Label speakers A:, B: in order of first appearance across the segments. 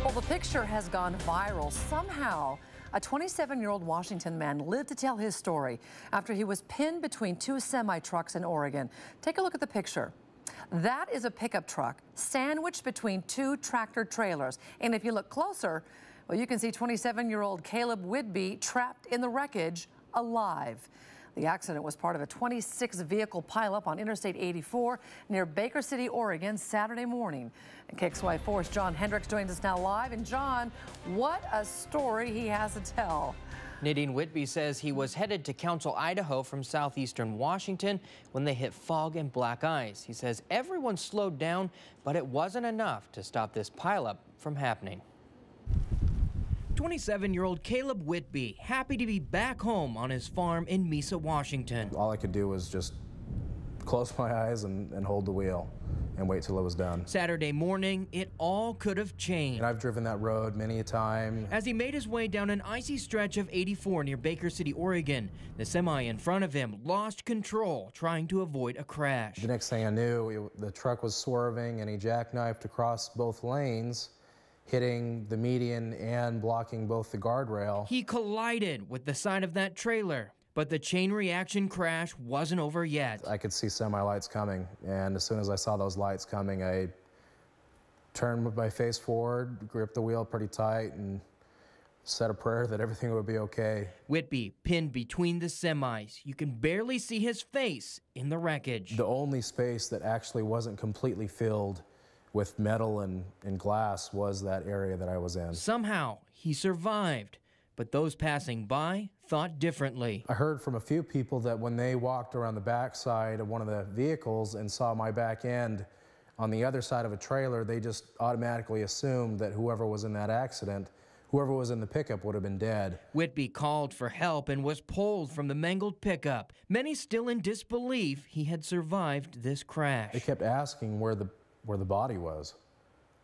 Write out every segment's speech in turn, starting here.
A: Well, the picture has gone viral. Somehow, a 27-year-old Washington man lived to tell his story after he was pinned between two semi-trucks in Oregon. Take a look at the picture. That is a pickup truck sandwiched between two tractor trailers. And if you look closer, well, you can see 27-year-old Kaleb Whitby trapped in the wreckage alive. The accident was part of a 26-vehicle pileup on Interstate 84 near Baker City, Oregon, Saturday morning. And KXLY4's John Hendricks joins us now live. And John, what a story he has to tell.
B: NADINE Whitby says he was headed to Council, Idaho from southeastern Washington when they hit fog and black ice. He says everyone slowed down, but it wasn't enough to stop this pileup from happening. 27-year-old Kaleb Whitby, happy to be back home on his farm in Mesa, Washington.
C: All I could do was just close my eyes and hold the wheel and wait till it was done.
B: Saturday morning, it all could have changed.
C: And I've driven that road many a time.
B: As he made his way down an icy stretch of 84 near Baker City, Oregon, the semi in front of him lost control, trying to avoid a crash.
C: The next thing I knew, the truck was swerving and he jackknifed across both lanes, hitting the median and blocking both the guardrail.
B: He collided with the side of that trailer, but the chain reaction crash wasn't over yet.
C: I could see semi-lights coming, and as soon as I saw those lights coming, I turned with my face forward, gripped the wheel pretty tight, and said a prayer that everything would be okay.
B: Whitby pinned between the semis. You can barely see his face in the wreckage.
C: The only space that actually wasn't completely filled with metal and glass was that area that I was in.
B: Somehow, he survived, but those passing by thought differently.
C: I heard from a few people that when they walked around the backside of one of the vehicles and saw my back end on the other side of a trailer, they just automatically assumed that whoever was in that accident, whoever was in the pickup would have been dead.
B: Whitby called for help and was pulled from the mangled pickup. Many still in disbelief he had survived this crash.
C: They kept asking where the body was.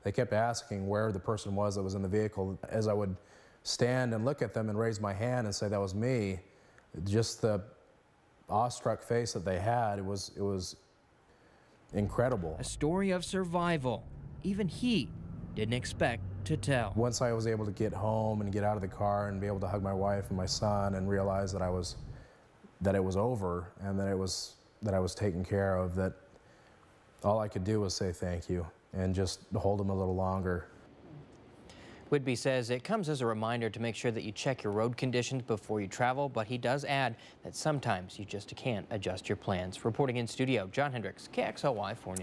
C: They kept asking where the person was that was in the vehicle. As I would stand and look at them and raise my hand and say that was me, just the awestruck face that they had, it was incredible.
B: A story of survival even he didn't expect to tell.
C: Once I was able to get home and get out of the car and be able to hug my wife and my son and realize that it was over and that I was taken care of, that all I could do was say thank you and just hold them a little longer.
B: Whitby says it comes as a reminder to make sure that you check your road conditions before you travel, but he does add that sometimes you just can't adjust your plans. Reporting in studio, John Hendricks, KXLY4 News.